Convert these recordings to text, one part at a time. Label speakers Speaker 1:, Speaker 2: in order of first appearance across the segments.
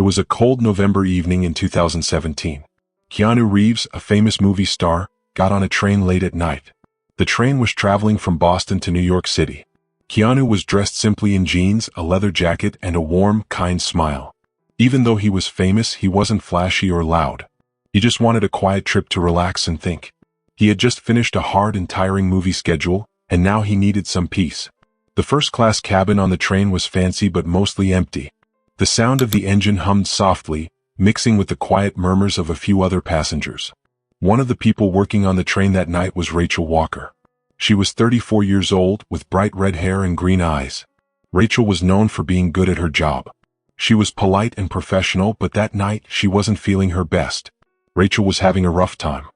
Speaker 1: It was a cold November evening in 2017. Keanu Reeves, a famous movie star, got on a train late at night. The train was traveling from Boston to New York City. Keanu was dressed simply in jeans, a leather jacket, and a warm, kind smile. Even though he was famous, he wasn't flashy or loud. He just wanted a quiet trip to relax and think. He had just finished a hard and tiring movie schedule, and now he needed some peace. The first-class cabin on the train was fancy but mostly empty. The sound of the engine hummed softly, mixing with the quiet murmurs of a few other passengers. One of the people working on the train that night was Rachel Walker. She was 34 years old, with bright red hair and green eyes. Rachel was known for being good at her job. She was polite and professional, but that night she wasn't feeling her best. Rachel was having a rough time.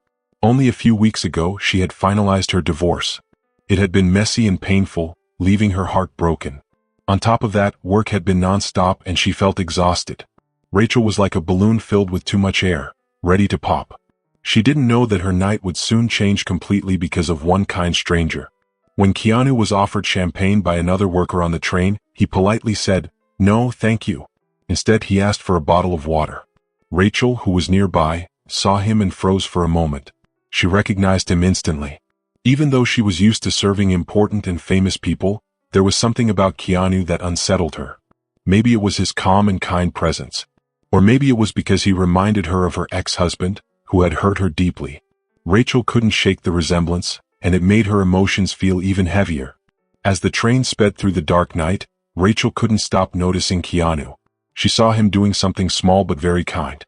Speaker 1: Only a few weeks ago she had finalized her divorce. It had been messy and painful, leaving her heart broken. On top of that, work had been non-stop and she felt exhausted. Rachel was like a balloon filled with too much air, ready to pop. She didn't know that her night would soon change completely because of one kind stranger. When Keanu was offered champagne by another worker on the train, he politely said, "No, thank you." Instead, he asked for a bottle of water. Rachel, who was nearby, saw him and froze for a moment. She recognized him instantly. Even though she was used to serving important and famous people, there was something about Keanu that unsettled her. Maybe it was his calm and kind presence. Or maybe it was because he reminded her of her ex-husband, who had hurt her deeply. Rachel couldn't shake the resemblance, and it made her emotions feel even heavier. As the train sped through the dark night, Rachel couldn't stop noticing Keanu. She saw him doing something small but very kind.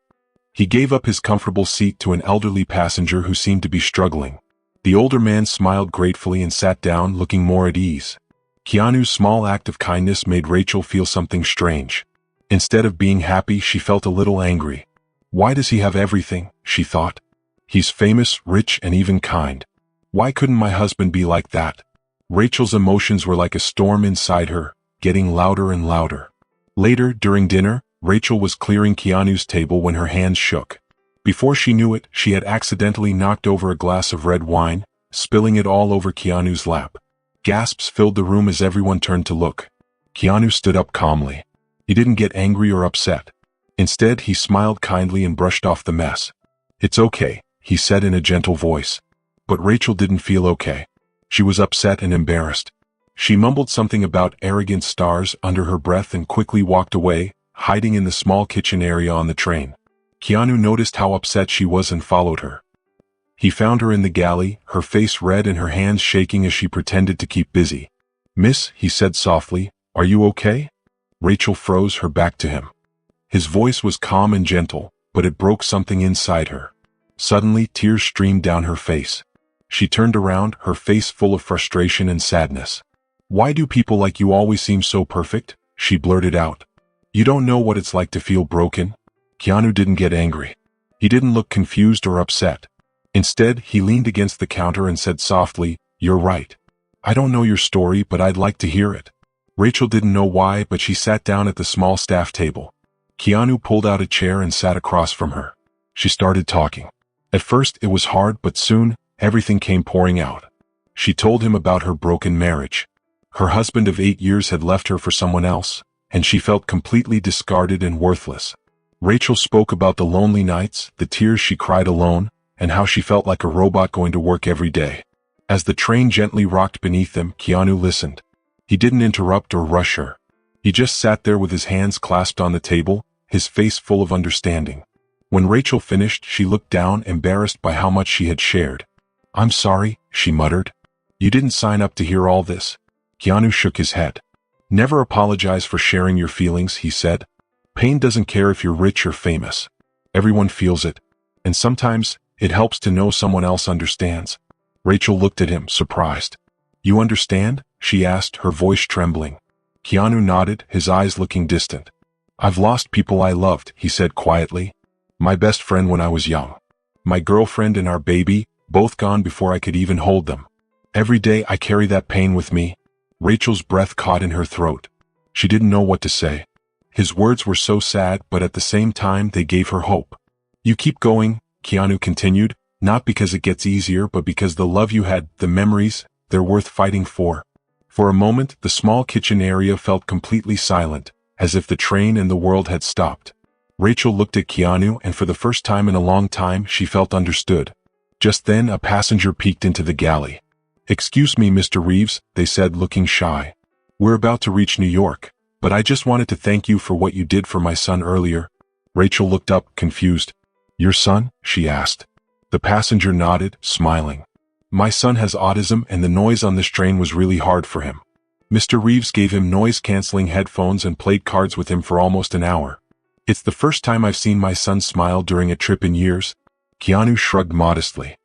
Speaker 1: He gave up his comfortable seat to an elderly passenger who seemed to be struggling. The older man smiled gratefully and sat down, looking more at ease. Keanu's small act of kindness made Rachel feel something strange. Instead of being happy, she felt a little angry. Why does he have everything, she thought. He's famous, rich, and even kind. Why couldn't my husband be like that? Rachel's emotions were like a storm inside her, getting louder and louder. Later, during dinner, Rachel was clearing Keanu's table when her hands shook. Before she knew it, she had accidentally knocked over a glass of red wine, spilling it all over Keanu's lap. Gasps filled the room as everyone turned to look. Keanu stood up calmly. He didn't get angry or upset. Instead, he smiled kindly and brushed off the mess. "It's okay," he said in a gentle voice. But Rachel didn't feel okay. She was upset and embarrassed. She mumbled something about arrogant stars under her breath and quickly walked away, hiding in the small kitchen area on the train. Keanu noticed how upset she was and followed her. He found her in the galley, her face red and her hands shaking as she pretended to keep busy. "Miss," he said softly, "are you okay?" Rachel froze, her back to him. His voice was calm and gentle, but it broke something inside her. Suddenly, tears streamed down her face. She turned around, her face full of frustration and sadness. "Why do people like you always seem so perfect?" she blurted out. "You don't know what it's like to feel broken." Keanu didn't get angry. He didn't look confused or upset. Instead, he leaned against the counter and said softly, "You're right. I don't know your story, but I'd like to hear it." Rachel didn't know why, but she sat down at the small staff table. Keanu pulled out a chair and sat across from her. She started talking. At first, it was hard, but soon, everything came pouring out. She told him about her broken marriage. Her husband of 8 years had left her for someone else, and she felt completely discarded and worthless. Rachel spoke about the lonely nights, the tears she cried alone, and how she felt like a robot going to work every day. As the train gently rocked beneath them, Keanu listened. He didn't interrupt or rush her. He just sat there with his hands clasped on the table, his face full of understanding. When Rachel finished, she looked down, embarrassed by how much she had shared. "I'm sorry," she muttered. "You didn't sign up to hear all this." Keanu shook his head. "Never apologize for sharing your feelings," he said. "Pain doesn't care if you're rich or famous. Everyone feels it. And sometimes, it helps to know someone else understands." Rachel looked at him, surprised. "You understand?" she asked, her voice trembling. Keanu nodded, his eyes looking distant. "I've lost people I loved," he said quietly. "My best friend when I was young. My girlfriend and our baby, both gone before I could even hold them. Every day I carry that pain with me." Rachel's breath caught in her throat. She didn't know what to say. His words were so sad, but at the same time they gave her hope. "You keep going," Keanu continued, "not because it gets easier, but because the love you had, the memories, they're worth fighting for." For a moment, the small kitchen area felt completely silent, as if the train and the world had stopped. Rachel looked at Keanu, and for the first time in a long time she felt understood. Just then a passenger peeked into the galley. "Excuse me, Mr. Reeves," they said, looking shy. "We're about to reach New York, but I just wanted to thank you for what you did for my son earlier." Rachel looked up, confused. "Your son?" she asked. The passenger nodded, smiling. "My son has autism, and the noise on this train was really hard for him. Mr. Reeves gave him noise-canceling headphones and played cards with him for almost an hour. It's the first time I've seen my son smile during a trip in years." Keanu shrugged modestly.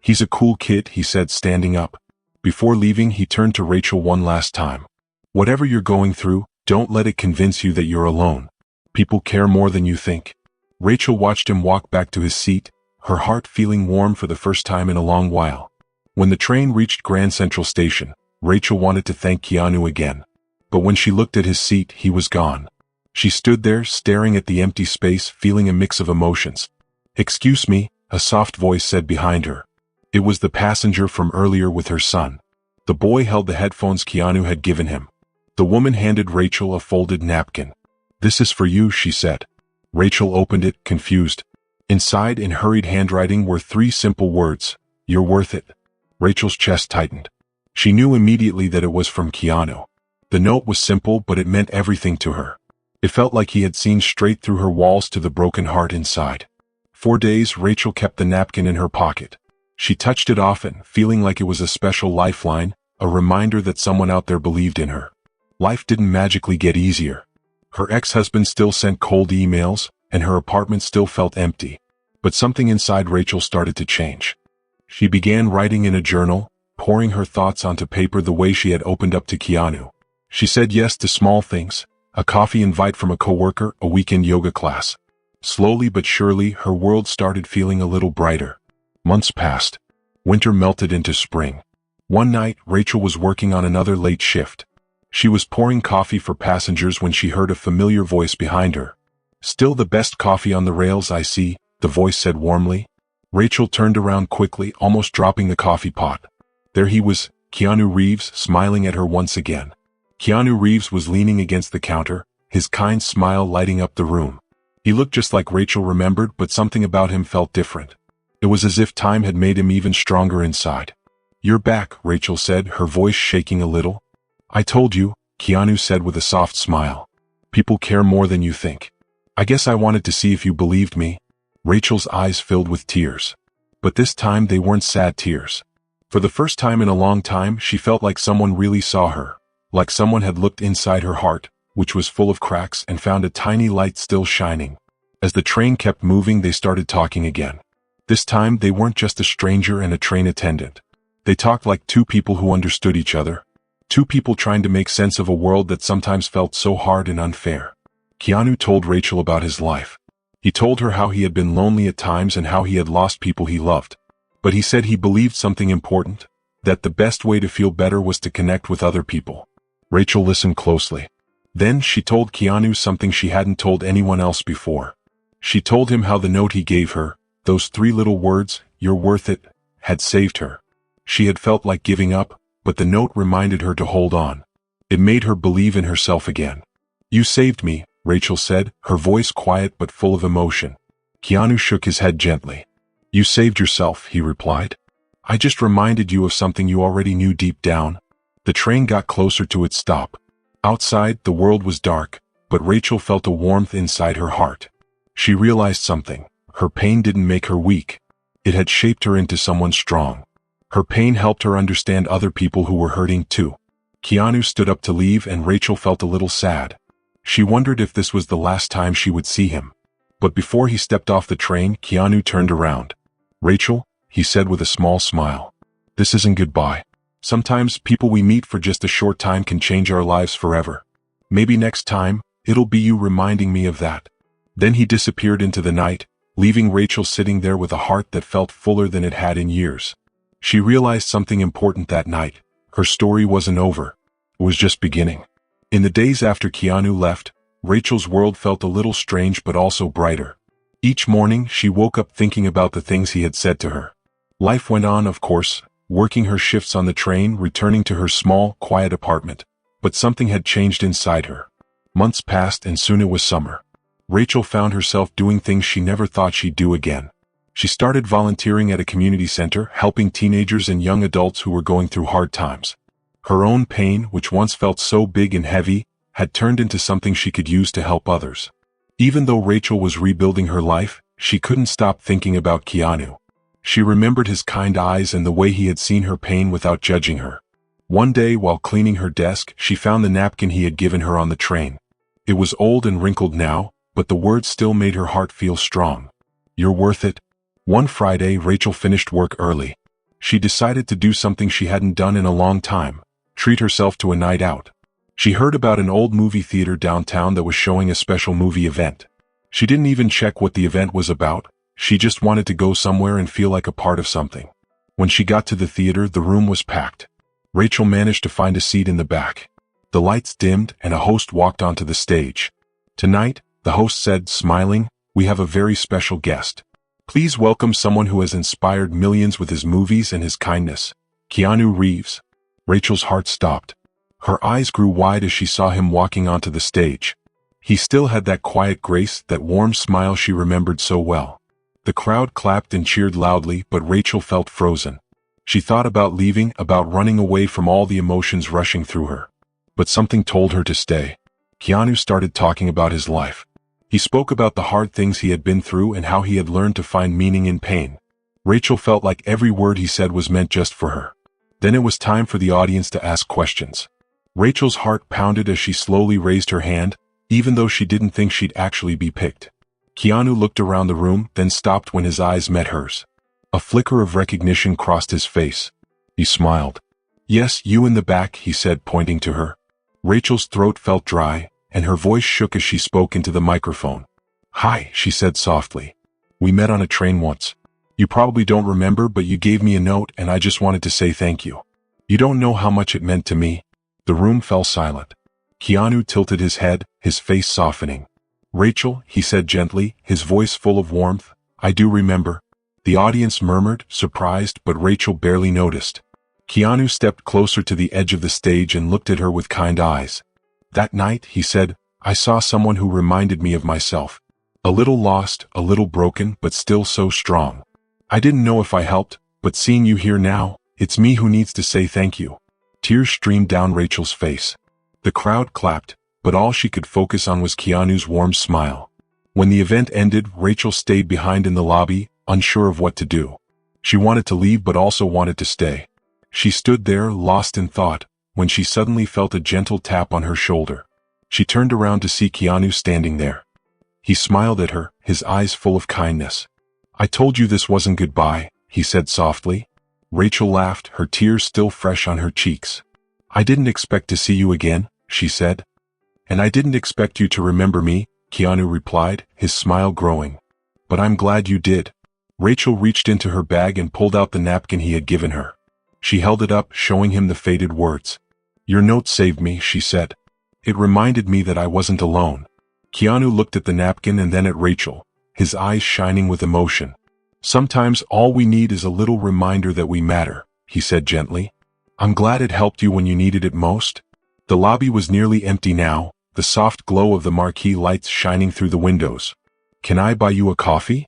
Speaker 1: "He's a cool kid," he said, standing up. Before leaving, he turned to Rachel one last time. "Whatever you're going through, don't let it convince you that you're alone. People care more than you think." Rachel watched him walk back to his seat, her heart feeling warm for the first time in a long while. When the train reached Grand Central Station, Rachel wanted to thank Keanu again. But when she looked at his seat, he was gone. She stood there, staring at the empty space, feeling a mix of emotions. "Excuse me," a soft voice said behind her. It was the passenger from earlier with her son. The boy held the headphones Keanu had given him. The woman handed Rachel a folded napkin. "This is for you," she said. Rachel opened it, confused. Inside, in hurried handwriting, were 3 simple words: "You're worth it." Rachel's chest tightened. She knew immediately that it was from Keanu. The note was simple, but it meant everything to her. It felt like he had seen straight through her walls to the broken heart inside. For days, Rachel kept the napkin in her pocket. She touched it often, feeling like it was a special lifeline, a reminder that someone out there believed in her. Life didn't magically get easier. Her ex-husband still sent cold emails, and her apartment still felt empty. But something inside Rachel started to change. She began writing in a journal, pouring her thoughts onto paper the way she had opened up to Keanu. She said yes to small things: a coffee invite from a coworker, a weekend yoga class. Slowly but surely, her world started feeling a little brighter. Months passed. Winter melted into spring. One night, Rachel was working on another late shift. She was pouring coffee for passengers when she heard a familiar voice behind her. "Still the best coffee on the rails, I see," the voice said warmly. Rachel turned around quickly, almost dropping the coffee pot. There he was, Keanu Reeves, smiling at her once again. Keanu Reeves was leaning against the counter, his kind smile lighting up the room. He looked just like Rachel remembered, but something about him felt different. It was as if time had made him even stronger inside. "You're back," Rachel said, her voice shaking a little. "I told you," Keanu said with a soft smile. "People care more than you think. I guess I wanted to see if you believed me." Rachel's eyes filled with tears. But this time they weren't sad tears. For the first time in a long time, she felt like someone really saw her. Like someone had looked inside her heart, which was full of cracks, and found a tiny light still shining. As the train kept moving, they started talking again. This time, they weren't just a stranger and a train attendant. They talked like 2 people who understood each other. 2 people trying to make sense of a world that sometimes felt so hard and unfair. Keanu told Rachel about his life. He told her how he had been lonely at times and how he had lost people he loved. But he said he believed something important, that the best way to feel better was to connect with other people. Rachel listened closely. Then she told Keanu something she hadn't told anyone else before. She told him how the note he gave her, those 3 little words, "You're worth it," had saved her. She had felt like giving up, but the note reminded her to hold on. It made her believe in herself again. "You saved me," Rachel said, her voice quiet but full of emotion. Keanu shook his head gently. "You saved yourself," he replied. "I just reminded you of something you already knew deep down." The train got closer to its stop. Outside, the world was dark, but Rachel felt a warmth inside her heart. She realized something. Her pain didn't make her weak. It had shaped her into someone strong. Her pain helped her understand other people who were hurting too. Keanu stood up to leave, and Rachel felt a little sad. She wondered if this was the last time she would see him. But before he stepped off the train, Keanu turned around. "Rachel," he said with a small smile. "This isn't goodbye. Sometimes people we meet for just a short time can change our lives forever. Maybe next time, it'll be you reminding me of that." Then he disappeared into the night, leaving Rachel sitting there with a heart that felt fuller than it had in years. She realized something important that night. Her story wasn't over. It was just beginning. In the days after Keanu left, Rachel's world felt a little strange but also brighter. Each morning, she woke up thinking about the things he had said to her. Life went on, of course, working her shifts on the train, returning to her small, quiet apartment. But something had changed inside her. Months passed, and soon it was summer. Rachel found herself doing things she never thought she'd do again. She started volunteering at a community center, helping teenagers and young adults who were going through hard times. Her own pain, which once felt so big and heavy, had turned into something she could use to help others. Even though Rachel was rebuilding her life, she couldn't stop thinking about Keanu. She remembered his kind eyes and the way he had seen her pain without judging her. One day, while cleaning her desk, she found the napkin he had given her on the train. It was old and wrinkled now, but the words still made her heart feel strong. "You're worth it." One Friday, Rachel finished work early. She decided to do something she hadn't done in a long time: treat herself to a night out. She heard about an old movie theater downtown that was showing a special movie event. She didn't even check what the event was about. She just wanted to go somewhere and feel like a part of something. When she got to the theater, the room was packed. Rachel managed to find a seat in the back. The lights dimmed and a host walked onto the stage. "Tonight," the host said, smiling, "we have a very special guest. Please welcome someone who has inspired millions with his movies and his kindness, Keanu Reeves." Rachel's heart stopped. Her eyes grew wide as she saw him walking onto the stage. He still had that quiet grace, that warm smile she remembered so well. The crowd clapped and cheered loudly, but Rachel felt frozen. She thought about leaving, about running away from all the emotions rushing through her. But something told her to stay. Keanu started talking about his life. He spoke about the hard things he had been through and how he had learned to find meaning in pain. Rachel felt like every word he said was meant just for her. Then it was time for the audience to ask questions. Rachel's heart pounded as she slowly raised her hand, even though she didn't think she'd actually be picked. Keanu looked around the room, then stopped when his eyes met hers. A flicker of recognition crossed his face. He smiled. "Yes, you in the back," he said, pointing to her. Rachel's throat felt dry, and her voice shook as she spoke into the microphone. "Hi," she said softly. "We met on a train once. You probably don't remember, but you gave me a note and I just wanted to say thank you. You don't know how much it meant to me." The room fell silent. Keanu tilted his head, his face softening. "Rachel," he said gently, his voice full of warmth, "I do remember." The audience murmured, surprised, but Rachel barely noticed. Keanu stepped closer to the edge of the stage and looked at her with kind eyes. "That night," he said, "I saw someone who reminded me of myself. A little lost, a little broken, but still so strong. I didn't know if I helped, but seeing you here now, it's me who needs to say thank you." Tears streamed down Rachel's face. The crowd clapped, but all she could focus on was Keanu's warm smile. When the event ended, Rachel stayed behind in the lobby, unsure of what to do. She wanted to leave but also wanted to stay. She stood there, lost in thought, when she suddenly felt a gentle tap on her shoulder. She turned around to see Keanu standing there. He smiled at her, his eyes full of kindness. "I told you this wasn't goodbye," he said softly. Rachel laughed, her tears still fresh on her cheeks. "I didn't expect to see you again," she said. "And I didn't expect you to remember me," Keanu replied, his smile growing. "But I'm glad you did." Rachel reached into her bag and pulled out the napkin he had given her. She held it up, showing him the faded words. "Your note saved me," she said. "It reminded me that I wasn't alone." Keanu looked at the napkin and then at Rachel, his eyes shining with emotion. "Sometimes all we need is a little reminder that we matter," he said gently. "I'm glad it helped you when you needed it most." The lobby was nearly empty now, the soft glow of the marquee lights shining through the windows. "Can I buy you a coffee?"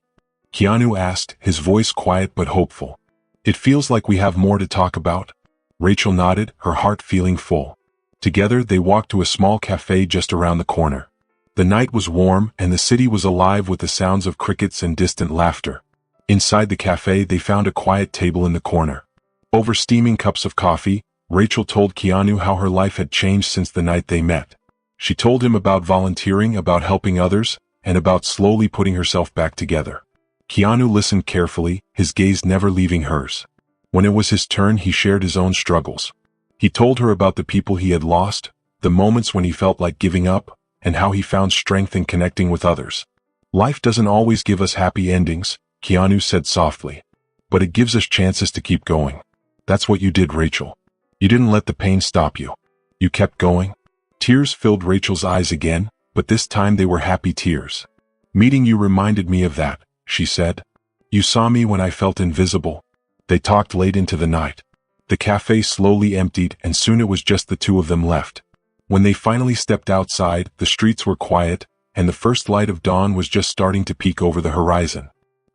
Speaker 1: Keanu asked, his voice quiet but hopeful. "It feels like we have more to talk about." Rachel nodded, her heart feeling full. Together they walked to a small cafe just around the corner. The night was warm, and the city was alive with the sounds of crickets and distant laughter. Inside the cafe they found a quiet table in the corner. Over steaming cups of coffee, Rachel told Keanu how her life had changed since the night they met. She told him about volunteering, about helping others, and about slowly putting herself back together. Keanu listened carefully, his gaze never leaving hers. When it was his turn, he shared his own struggles. He told her about the people he had lost, the moments when he felt like giving up, and how he found strength in connecting with others. "Life doesn't always give us happy endings," Keanu said softly. "But it gives us chances to keep going. That's what you did, Rachel. You didn't let the pain stop you. You kept going." Tears filled Rachel's eyes again, but this time they were happy tears. "Meeting you reminded me of that," she said. "You saw me when I felt invisible." They talked late into the night. The cafe slowly emptied, and soon it was just the two of them left. When they finally stepped outside, the streets were quiet, and the first light of dawn was just starting to peek over the horizon.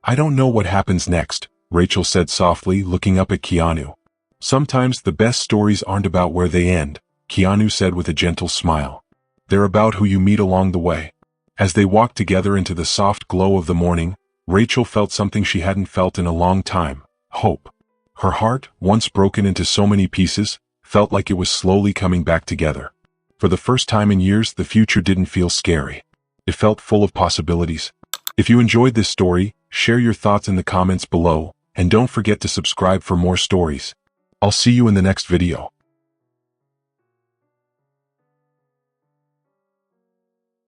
Speaker 1: "I don't know what happens next," Rachel said softly, looking up at Keanu. "Sometimes the best stories aren't about where they end," Keanu said with a gentle smile. "They're about who you meet along the way." As they walked together into the soft glow of the morning, Rachel felt something she hadn't felt in a long time: hope. Her heart, once broken into so many pieces, felt like it was slowly coming back together. For the first time in years, the future didn't feel scary. It felt full of possibilities. If you enjoyed this story, share your thoughts in the comments below, and don't forget to subscribe for more stories. I'll see you in the next video.